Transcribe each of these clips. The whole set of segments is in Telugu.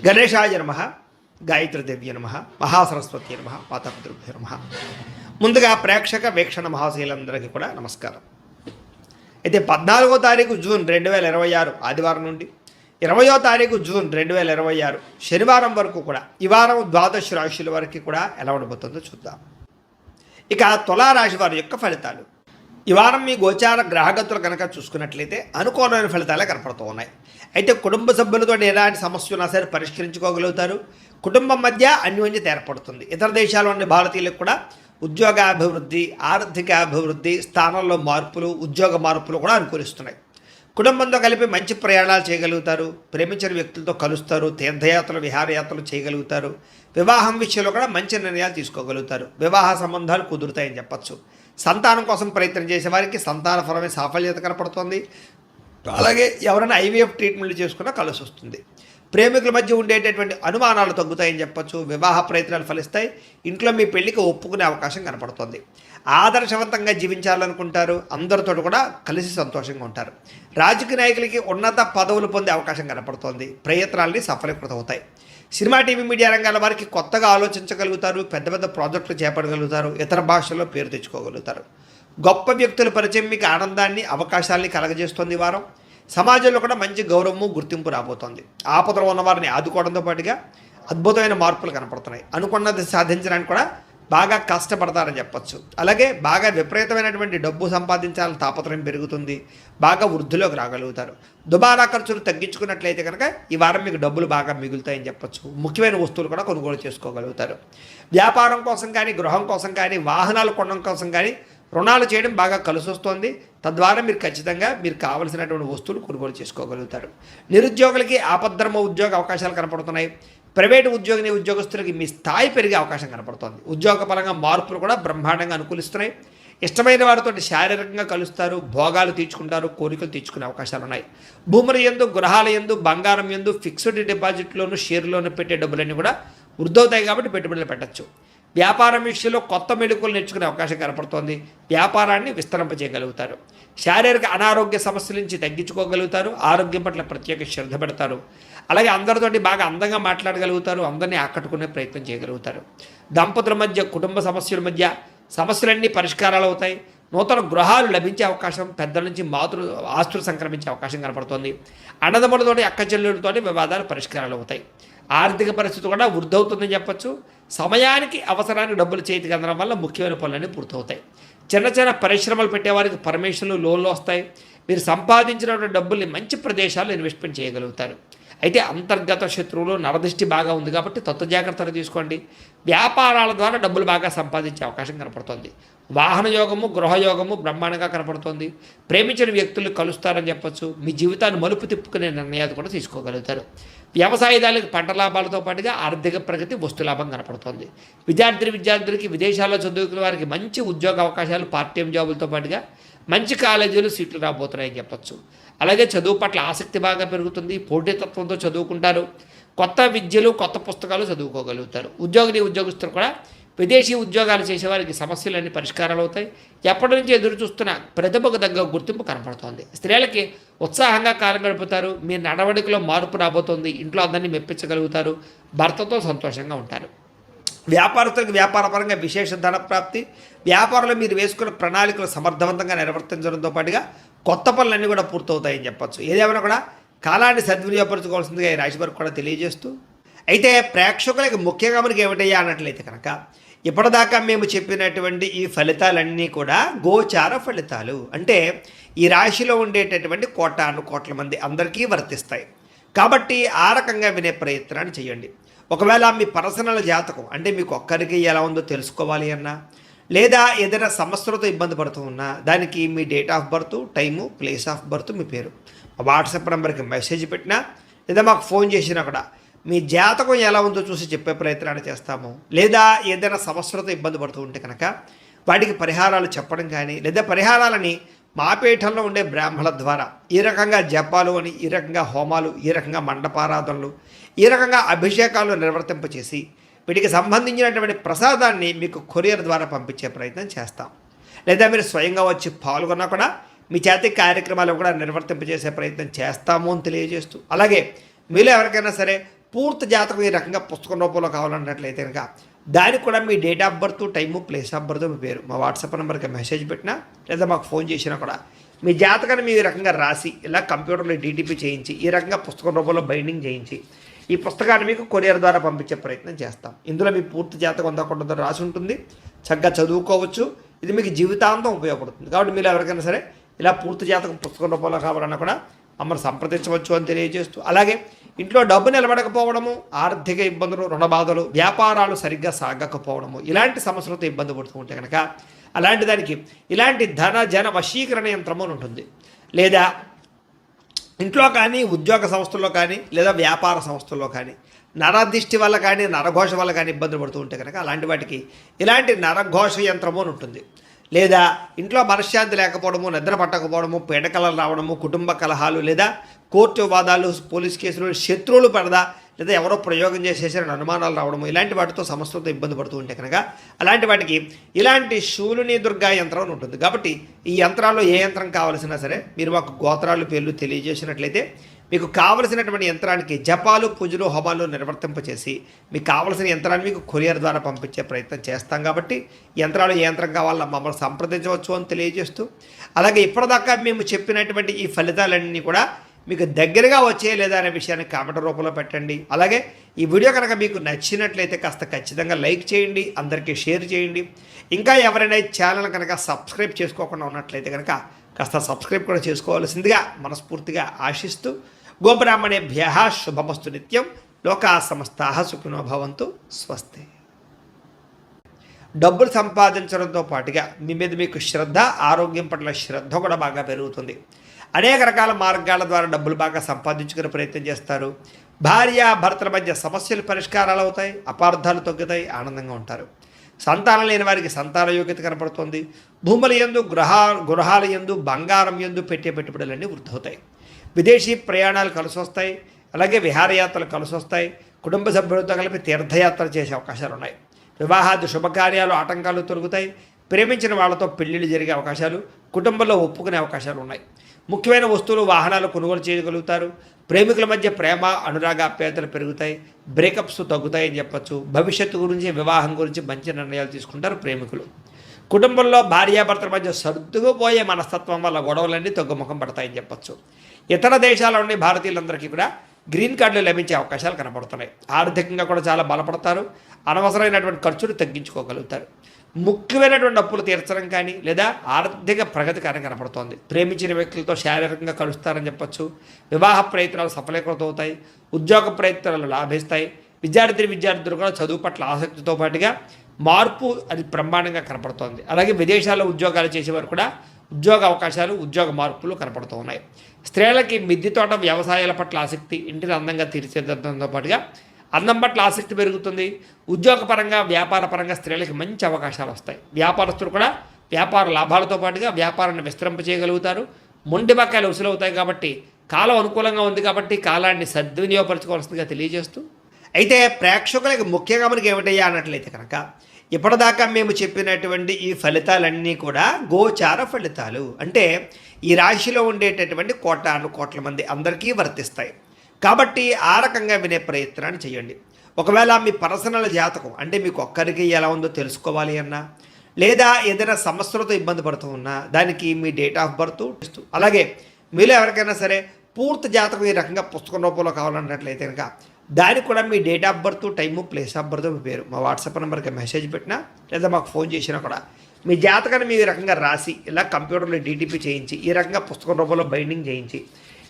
గణేశాయ నమః, గాయత్రీదేవ్య నమః, మహాసరస్వతి నమః, మాతాపితృభ్యో నమః. ముందుగా ప్రేక్షక వీక్షణ మహాశీలందరికీ కూడా నమస్కారం. అయితే 14వ తారీఖు జూన్ 2026 ఆదివారం నుండి 20వ తారీఖు జూన్ 2026 శనివారం వరకు కూడా ఈ వారం ద్వాదశ రాశుల వరకు కూడా ఎలా ఉండబోతుందో చూద్దాం. ఇక తులారాశి వారి యొక్క ఫలితాలు. ఈ వారం మీ గోచార గ్రహగతులు కనుక చూసుకున్నట్లయితే అనుకూలమైన ఫలితాలే కనపడుతూ ఉన్నాయి. అయితే కుటుంబ సభ్యులతో ఎలాంటి సమస్య ఉన్నా సరే పరిష్కరించుకోగలుగుతారు. కుటుంబం మధ్య అన్యోన్యత ఏర్పడుతుంది. ఇతర దేశాల్లోని భారతీయులకు కూడా ఉద్యోగాభివృద్ధి, ఆర్థిక అభివృద్ధి, స్థానంలో మార్పులు, ఉద్యోగ మార్పులు కూడా అనుకూలిస్తున్నాయి. కుటుంబంతో కలిపి మంచి ప్రయాణాలు చేయగలుగుతారు. ప్రేమించిన వ్యక్తులతో కలుస్తారు. తీర్థయాత్రలు, విహారయాత్రలు చేయగలుగుతారు. వివాహం విషయంలో కూడా మంచి నిర్ణయాలు తీసుకోగలుగుతారు. వివాహ సంబంధాలు కుదురుతాయని చెప్పచ్చు. సంతానం కోసం ప్రయత్నం చేసే వారికి సంతానపరమైన సాఫల్యత కనపడుతుంది. అలాగే ఎవరైనా ఐవీఎఫ్ ట్రీట్మెంట్లు చేసుకున్నా కలిసి వస్తుంది. ప్రేమికుల మధ్య ఉండేటటువంటి అనుమానాలు తగ్గుతాయని చెప్పచ్చు. వివాహ ప్రయత్నాలు ఫలిస్తాయి. ఇంట్లో మీ పెళ్లికి ఒప్పుకునే అవకాశం కనపడుతుంది. ఆదర్శవంతంగా జీవించాలనుకుంటారు. అందరితో కూడా కలిసి సంతోషంగా ఉంటారు. రాజకీయ నాయకులకి ఉన్నత పదవులు పొందే అవకాశం కనపడుతోంది. ప్రయత్నాలని సఫలీకృతం అవుతాయి. సినిమా, టీవీ, మీడియా రంగాల వారికి కొత్తగా ఆలోచించగలుగుతారు. పెద్ద పెద్ద ప్రాజెక్టులు చేపట్టగలుగుతారు. ఇతర భాషల్లో పేరు తెచ్చుకోగలుగుతారు. గొప్ప వ్యక్తుల పరిచయం మీకు ఆనందాన్ని, అవకాశాలని కలగజేస్తుంది. వారం సమాజంలో కూడా మంచి గౌరవము, గుర్తింపు రాబోతోంది. ఆపదలో ఉన్నవారిని ఆదుకోవడంతో పాటుగా అద్భుతమైన మార్పులు కనపడుతున్నాయి. అనుకున్నది సాధించడానికి కూడా బాగా కష్టపడతారని చెప్పచ్చు. అలాగే బాగా విపరీతమైనటువంటి డబ్బు సంపాదించాలని తాపత్రయం పెరుగుతుంది. బాగా వృద్ధిలోకి రాగలుగుతారు. దుబారా ఖర్చులు తగ్గించుకున్నట్లయితే కనుక ఈ వారం మీకు డబ్బులు బాగా మిగులుతాయని చెప్పచ్చు. ముఖ్యమైన వస్తువులు కూడా కొనుగోలు చేసుకోగలుగుతారు. వ్యాపారం కోసం కానీ, గృహం కోసం కానీ, వాహనాలు కొనడం కోసం కానీ రుణాలు చేయడం బాగా కలిసి వస్తుంది. తద్వారా మీరు ఖచ్చితంగా మీరు కావలసినటువంటి వస్తువులు కొనుగోలు చేసుకోగలుగుతారు. నిరుద్యోగులకి ఆపద్ధర్మ ఉద్యోగ అవకాశాలు కనపడుతున్నాయి. ప్రైవేటు ఉద్యోగస్తులకి మీ స్థాయి పెరిగే అవకాశం కనపడుతుంది. ఉద్యోగ పరంగా మార్పులు కూడా బ్రహ్మాండంగా అనుకూలిస్తున్నాయి. ఇష్టమైన వారితో శారీరకంగా కలుస్తారు. భోగాలు తీర్చుకుంటారు. కోరికలు తీర్చుకునే అవకాశాలు ఉన్నాయి. భూముల యందు, గృహాల యందు, బంగారం యందు, ఫిక్స్డ్ డిపాజిట్లోను, షేర్లోను పెట్టే డబ్బులన్నీ కూడా వృద్ధవుతాయి కాబట్టి పెట్టుబడులు పెట్టచ్చు. వ్యాపారం విషయంలో కొత్త మెళుకువలు నేర్చుకునే అవకాశం కనపడుతోంది. వ్యాపారాన్ని విస్తరింపజేయగలుగుతారు. శారీరక అనారోగ్య సమస్యల నుంచి తగ్గించుకోగలుగుతారు. ఆరోగ్యం పట్ల ప్రత్యేక శ్రద్ధ పెడతారు. అలాగే అందరితోటి బాగా అందంగా మాట్లాడగలుగుతారు. అందరినీ ఆకట్టుకునే ప్రయత్నం చేయగలుగుతారు. దంపతుల మధ్య, కుటుంబ సమస్యల మధ్య సమస్యలన్నీ పరిష్కారాలు అవుతాయి. నూతన గృహాలు లభించే అవకాశం, పెద్దల నుంచి ఆస్తులు సంక్రమించే అవకాశం కనపడుతోంది. అన్నదమ్ములతోటి, అక్క చెల్లెలతోటి వివాదాలు పరిష్కారాలు అవుతాయి. ఆర్థిక పరిస్థితి కూడా వృద్ధవుతుందని చెప్పచ్చు. సమయానికి అవసరానికి డబ్బులు చేతికి అందడం వల్ల ముఖ్యమైన పనులన్నీ పూర్తవుతాయి. చిన్న చిన్న పరిశ్రమలు పెట్టేవారికి పర్మిషన్లు, లోన్లు వస్తాయి. మీరు సంపాదించినటువంటి డబ్బుల్ని మంచి ప్రదేశాల్లో ఇన్వెస్ట్మెంట్ చేయగలుగుతారు. అయితే అంతర్గత శత్రువులు, నరదృష్టి బాగా ఉంది కాబట్టి తత్వ జాగ్రత్తలు తీసుకోండి. వ్యాపారాల ద్వారా డబ్బులు బాగా సంపాదించే అవకాశం కనపడుతుంది. వాహన యోగము, గృహయోగము బ్రహ్మాండంగా కనపడుతుంది. ప్రేమించిన వ్యక్తులు కలుస్తారని చెప్పచ్చు. మీ జీవితాన్ని మలుపు తిప్పుకునే నిర్ణయాలు కూడా తీసుకోగలుగుతారు. వ్యవసాయదారులకు పంట లాభాలతో పాటుగా ఆర్థిక ప్రగతి, వస్తులాభం కనపడుతుంది. విద్యార్థులకి విదేశాల్లో చదువుకునే వారికి మంచి ఉద్యోగ అవకాశాలు, పార్ట్ టైం జాబులతో పాటుగా మంచి కాలేజీలు సీట్లు రాబోతున్నాయని చెప్పచ్చు. అలాగే చదువు పట్ల ఆసక్తి బాగా పెరుగుతుంది. పోటీతత్వంతో చదువుకుంటారు. కొత్త విద్యలు, కొత్త పుస్తకాలు చదువుకోగలుగుతారు. ఉద్యోగస్తులు కూడా విదేశీ ఉద్యోగాలు చేసేవారికి సమస్యలన్నీ పరిష్కారాలు అవుతాయి. ఎప్పటి నుంచి ఎదురు చూస్తున్న ప్రతిభకు తగ్గ గుర్తింపు కనపడుతోంది. స్త్రీలకి ఉత్సాహంగా కాలం గడుపుతారు. మీ నడవడికలో మార్పు రాబోతోంది. ఇంట్లో అందరినీ మెప్పించగలుగుతారు. భర్తతో సంతోషంగా ఉంటారు. వ్యాపారస్తులకు వ్యాపారపరంగా విశేష ధన ప్రాప్తి. వ్యాపారంలో మీరు వేసుకున్న ప్రణాళికలు సమర్థవంతంగా నిర్వర్తించడంతో పాటుగా కొత్త పనులన్నీ కూడా పూర్తవుతాయని చెప్పచ్చు. ఏదేమైనా కూడా కాలాన్ని సద్వినియోగపరచుకోవాల్సిందిగా ఈ రాశి వారికి కూడా తెలియజేస్తూ, అయితే ప్రేక్షకులకి ముఖ్యంగా మనకి ఏమిటయ్యా అన్నట్లయితే కనుక ఇప్పటిదాకా మేము చెప్పినటువంటి ఈ ఫలితాలన్నీ కూడా గోచార ఫలితాలు. అంటే ఈ రాశిలో ఉండేటటువంటి కోట్ల మంది అందరికీ వర్తిస్తాయి. కాబట్టి ఆ రకంగా వినే ప్రయత్నాన్ని చేయండి. ఒకవేళ మీ పర్సనల్ జాతకం అంటే మీకు ఒక్కరికి ఎలా ఉందో తెలుసుకోవాలి అన్నా, లేదా ఏదైనా సమస్యలతో ఇబ్బంది పడుతూ ఉన్నా దానికి మీ date of birth, time, place of birth, మీ పేరు వాట్సాప్ నెంబర్కి మెసేజ్ పెట్టినా, లేదా మాకు ఫోన్ చేసినా కూడా మీ జాతకం ఎలా ఉందో చూసి చెప్పే ప్రయత్నాన్ని చేస్తాము. లేదా ఏదైనా సమస్యలతో ఇబ్బంది పడుతూ ఉంటే కనుక వాటికి పరిహారాలు చెప్పడం కానీ, లేదా పరిహారాలని మా పీఠంలో ఉండే బ్రాహ్మణుల ద్వారా ఈ రకంగా జపాలు అని, ఈ రకంగా హోమాలు, ఈ రకంగా మండపారాధనలు, ఈ రకంగా అభిషేకాలు నిర్వర్తింపచేసి వీటికి సంబంధించినటువంటి ప్రసాదాన్ని మీకు కొరియర్ ద్వారా పంపించే ప్రయత్నం చేస్తాం. లేదా మీరు స్వయంగా వచ్చి పాల్గొన్నా కూడా మీ చేతి కార్యక్రమాలు కూడా నిర్వర్తింపజేసే ప్రయత్నం చేస్తాము అని తెలియజేస్తూ, అలాగే మీలో ఎవరికైనా సరే పూర్తి జాతకం ఈ రకంగా పుస్తకం రూపంలో కావాలన్నట్లయితే కనుక దానికి కూడా మీ date of birth, time, place of birth, మీ పేరు మా వాట్సాప్ నెంబర్కి మెసేజ్ పెట్టినా లేదా మాకు ఫోన్ చేసినా కూడా మీ జాతకాన్ని మీ రకంగా రాసి ఇలా కంప్యూటర్లో డీటీపీ చేయించి ఈ రకంగా పుస్తకం రూపంలో బైండింగ్ చేయించి ఈ పుస్తకాన్ని మీకు కొరియర్ ద్వారా పంపించే ప్రయత్నం చేస్తాం. ఇందులో మీ పూర్తి జాతకం ఉందా రాసి ఉంటుంది, చక్కగా చదువుకోవచ్చు. ఇది మీకు జీవితాంతం ఉపయోగపడుతుంది. కాబట్టి మీరు ఎవరికైనా సరే ఇలా పూర్తి జాతకం పుస్తకం రూపంలో కావాలన్నా కూడా మమ్మల్ని సంప్రదించవచ్చు అని తెలియజేస్తూ, అలాగే ఇంట్లో డబ్బు నిలబడకపోవడము, ఆర్థిక ఇబ్బందులు, రుణ బాధలు, వ్యాపారాలు సరిగ్గా సాగకపోవడము, ఇలాంటి సమస్యలతో ఇబ్బంది పడుతూ ఉంటే కనుక అలాంటి దానికి ఇలాంటి ధన జన వశీకరణ యంత్రము అని ఉంటుంది. లేదా ఇంట్లో కానీ, ఉద్యోగ సంస్థల్లో కానీ, లేదా వ్యాపార సంస్థల్లో కానీ నరదిష్టి వల్ల కానీ, నరఘోష వల్ల కానీ ఇబ్బందులు పడుతూ ఉంటే కనుక అలాంటి వాటికి ఇలాంటి నరఘోష యంత్రము అని ఉంటుంది. లేదా ఇంట్లో మనశ్శాంతి లేకపోవడము, నిద్ర పట్టకపోవడము, పీడకలలు రావడము, కుటుంబ కలహాలు, లేదా కోర్టు వివాదాలు, పోలీస్ కేసులు, శత్రువులు పడదా, లేదా ఎవరో ప్రయోగం చేసేసారని అనుమానాలు రావడము, ఇలాంటి వాటితో సమస్యలతో ఇబ్బంది పడుతూ ఉంటే కనుక అలాంటి వాటికి ఇలాంటి శూలుని దుర్గా యంత్రం అని ఉంటుంది. కాబట్టి ఈ యంత్రాల్లో ఏ యంత్రం కావాల్సినా సరే మీరు మాకు గోత్రాలు, పేర్లు తెలియజేసినట్లయితే మీకు కావలసినటువంటి యంత్రానికి జపాలు, పూజలు, హోమాలు నిర్వర్తింపచేసి మీకు కావలసిన యంత్రాన్ని మీకు కొరియర్ ద్వారా పంపించే ప్రయత్నం చేస్తాం. కాబట్టి యంత్రాలు ఏ యంత్రం కావాలో మమ్మల్ని సంప్రదించవచ్చు అని తెలియజేస్తూ, అలాగే ఇప్పటిదాకా మేము చెప్పినటువంటి ఈ ఫలితాలన్నీ కూడా మీకు దగ్గరగా వచ్చే లేదా అనే విషయాన్ని కామెంట్ రూపంలో పెట్టండి. అలాగే ఈ వీడియో కనుక మీకు నచ్చినట్లయితే కాస్త ఖచ్చితంగా లైక్ చేయండి, అందరికీ షేర్ చేయండి. ఇంకా ఎవరైనా ఈ ఛానల్ కనుక సబ్స్క్రైబ్ చేసుకోకుండా ఉన్నట్లయితే కనుక కాస్త సబ్స్క్రైబ్ కూడా చేసుకోవాల్సిందిగా మనస్ఫూర్తిగా ఆశిస్తూ, గోబ్రాహ్మణేభ్యః శుభమస్తు నిత్యం, లోకాః సమస్తాః సుఖినో భవంతు, స్వస్తి. డబ్బులు సంపాదించడంతో పాటుగా మీ మీద మీకు శ్రద్ధ, ఆరోగ్యం పట్ల శ్రద్ధ కూడా బాగా పెరుగుతుంది. అనేక రకాల మార్గాల ద్వారా డబ్బులు బాగా సంపాదించుకునే ప్రయత్నం చేస్తారు. భార్య భర్తల మధ్య సమస్యలు పరిష్కారాలు అవుతాయి, అపార్థాలు తగ్గుతాయి, ఆనందంగా ఉంటారు. సంతానం లేని వారికి సంతాన యోగ్యత కనపడుతుంది. భూముల యందు, గృహాల యందు, బంగారం యందు పెట్టే పెట్టుబడులన్నీ వృద్ధి అవుతాయి. విదేశీ ప్రయాణాలు కలిసి వస్తాయి. అలాగే విహారయాత్రలు కలిసి వస్తాయి. కుటుంబ సభ్యులతో కలిపి తీర్థయాత్రలు చేసే అవకాశాలు ఉన్నాయి. వివాహాది శుభకార్యాలు ఆటంకాలు తొలగుతాయి. ప్రేమించిన వాళ్ళతో పెళ్లిళ్ళు జరిగే అవకాశాలు, కుటుంబంలో ఒప్పుకునే అవకాశాలు ఉన్నాయి. ముఖ్యమైన వస్తువులు, వాహనాలు కొనుగోలు చేయగలుగుతారు. ప్రేమికుల మధ్య ప్రేమ, అనురాగాప్యాయతలు పెరుగుతాయి. బ్రేకప్స్ తగ్గుతాయని చెప్పచ్చు. భవిష్యత్తు గురించి, వివాహం గురించి మంచి నిర్ణయాలు తీసుకుంటారు ప్రేమికులు. కుటుంబంలో భార్యాభర్తల మధ్య సర్దుకుపోయే మనస్తత్వం వల్ల గొడవలన్నీ తగ్గుముఖం పడతాయని చెప్పచ్చు. ఇతర దేశాల నుండి భారతీయులందరికీ కూడా గ్రీన్ కార్డులు లభించే అవకాశాలు కనపడుతున్నాయి. ఆర్థికంగా కూడా చాలా బలపడతారు. అనవసరమైనటువంటి ఖర్చులు తగ్గించుకోగలుగుతారు. ముఖ్యమైనటువంటి అప్పులు తీర్చడం కానీ, లేదా ఆర్థిక ప్రగతి కానీ కనపడుతోంది. ప్రేమించిన వ్యక్తులతో శారీరకంగా కలుస్తారని చెప్పచ్చు. వివాహ ప్రయత్నాలు సఫలీకృతమవుతాయి. ఉద్యోగ ప్రయత్నాలు లాభిస్తాయి. విద్యార్థులు కూడా చదువు పట్ల ఆసక్తితో పాటుగా మార్పు అది బ్రహ్మాండంగా కనపడుతోంది. అలాగే విదేశాల్లో ఉద్యోగాలు చేసేవారు కూడా ఉద్యోగ అవకాశాలు, ఉద్యోగ మార్పులు కనపడుతూ ఉన్నాయి. స్త్రీలకి మిద్దె తోట, వ్యవసాయాల పట్ల ఆసక్తి, ఇంటిని అందంగా తీర్చిదిద్దడంతో పాటుగా అందం పట్ల ఆసక్తి పెరుగుతుంది. ఉద్యోగపరంగా, వ్యాపారపరంగా స్త్రీలకి మంచి అవకాశాలు వస్తాయి. వ్యాపారస్తులు కూడా వ్యాపార లాభాలతో పాటుగా వ్యాపారాన్ని విస్తరింపచేయగలుగుతారు. మొండి బకాయిలు వసూలవుతాయి. కాబట్టి కాలం అనుకూలంగా ఉంది. కాబట్టి కాలాన్ని సద్వినియోగపరచుకోవాల్సిందిగా తెలియజేస్తూ, అయితే ప్రేక్షకులకి ముఖ్యంగా మనకి ఏమిటయ్యా అన్నట్లయితే కనుక ఇప్పటిదాకా మేము చెప్పినటువంటి ఈ ఫలితాలన్నీ కూడా గోచార ఫలితాలు. అంటే ఈ రాశిలో ఉండేటటువంటి కోట్ల మంది అందరికీ వర్తిస్తాయి. కాబట్టి ఆ రకంగా వినే ప్రయత్నాన్ని చేయండి. ఒకవేళ మీ పర్సనల్ జాతకం అంటే మీకు ఒక్కరికి ఎలా ఉందో తెలుసుకోవాలి అన్నా, లేదా ఏదైనా సమస్యలతో ఇబ్బంది పడుతూ ఉన్నా దానికి మీ డేట్ ఆఫ్ బర్త్, అలాగే మీలో ఎవరికైనా సరే పూర్తి జాతకం ఈ రకంగా పుస్తకం రూపంలో కావాలన్నట్లయితే కనుక దానికి కూడా మీ date of birth, time, place of birth, మీ పేరు మా వాట్సాప్ నెంబర్కి మెసేజ్ పెట్టినా లేదా మాకు ఫోన్ చేసినా కూడా మీ జాతకాన్ని మీ రకంగా రాసి ఇలా కంప్యూటర్లో డీటీపీ చేయించి ఈ రకంగా పుస్తకం రూపంలో బైండింగ్ చేయించి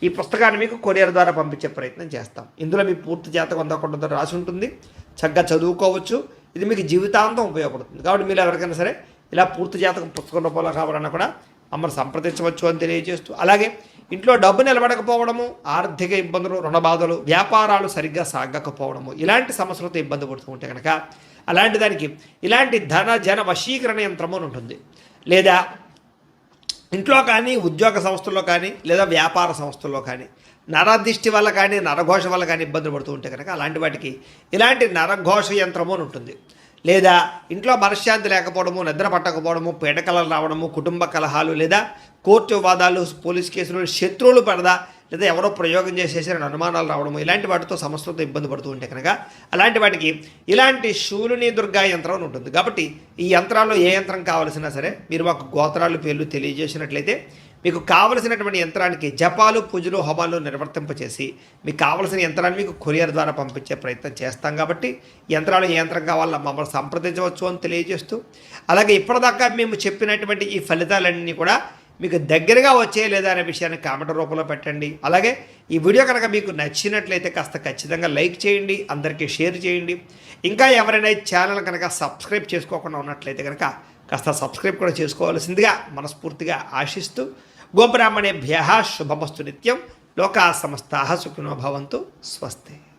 ఈ పుస్తకాన్ని మీకు కొరియర్ ద్వారా పంపించే ప్రయత్నం చేస్తాం. ఇందులో మీ పూర్తి జాతకం ఉందా రాసి ఉంటుంది, చక్కగా చదువుకోవచ్చు. ఇది మీకు జీవితాంతం ఉపయోగపడుతుంది. కాబట్టి మీరు ఎవరికైనా సరే ఇలా పూర్తి జాతకం పుస్తకం రూపంలో కావాలన్నా కూడా మమ్మల్ని సంప్రదించవచ్చు అని తెలియజేస్తూ, అలాగే ఇంట్లో డబ్బు నిలబడకపోవడము, ఆర్థిక ఇబ్బందులు, రుణ బాధలు, వ్యాపారాలు సరిగ్గా సాగకపోవడము, ఇలాంటి సమస్యలతో ఇబ్బంది పడుతూ ఉంటే కనుక అలాంటి దానికి ఇలాంటి ధన జన వశీకరణ యంత్రము అని ఉంటుంది. లేదా ఇంట్లో కానీ, ఉద్యోగ సంస్థల్లో కానీ, లేదా వ్యాపార సంస్థల్లో కానీ నరదిష్టి వల్ల కానీ, నరఘోష వల్ల కానీ ఇబ్బందులు పడుతూ ఉంటే కనుక అలాంటి వాటికి ఇలాంటి నరఘోష యంత్రము అని ఉంటుంది. లేదా ఇంట్లో మనశ్శాంతి లేకపోవడము, నిద్ర పట్టకపోవడము, పీడకలలు రావడము, కుటుంబ కలహాలు, లేదా కోర్టు వివాదాలు, పోలీస్ కేసులు, శత్రువులు పడదా, లేదా ఎవరో ప్రయోగం చేసేసారని అనుమానాలు రావడము, ఇలాంటి వాటితో సమస్యలతో ఇబ్బంది పడుతూ ఉంటే కనుక అలాంటి వాటికి ఇలాంటి శూలిని దుర్గా యంత్రం అని ఉంటుంది. కాబట్టి ఈ యంత్రాల్లో ఏ యంత్రం కావాల్సినా సరే మీరు మాకు గోత్రాలు పేర్లు తెలియజేసినట్లయితే మీకు కావలసినటువంటి యంత్రానికి జపాలు, పూజలు, హోమాలు నిర్వర్తింపచేసి మీకు కావలసిన యంత్రాన్ని మీకు కొరియర్ ద్వారా పంపించే ప్రయత్నం చేస్తాం. కాబట్టి యంత్రాలు ఏ యంత్రం కావాలో మమ్మల్ని సంప్రదించవచ్చు అని తెలియజేస్తూ, అలాగే ఇప్పటిదాకా మేము చెప్పినటువంటి ఈ ఫలితాలన్నీ కూడా మీకు దగ్గరగా వచ్చే లేదా అనే విషయాన్ని కామెంట్ రూపంలో పెట్టండి. అలాగే ఈ వీడియో కనుక మీకు నచ్చినట్లయితే కాస్త ఖచ్చితంగా లైక్ చేయండి, అందరికీ షేర్ చేయండి. ఇంకా ఎవరైనా ఈ ఛానల్ కనుక సబ్స్క్రైబ్ చేసుకోకుండా ఉన్నట్లయితే కనుక కాస్త సబ్స్క్రైబ్ కూడా చేసుకోవాల్సిందిగా మనస్ఫూర్తిగా ఆశిస్తూ, గోబ్రాహ్మణేభ్యః శుభమస్తు నిత్యం. లోకా సమస్తాః సుఖినో భవంతు. స్వస్తి.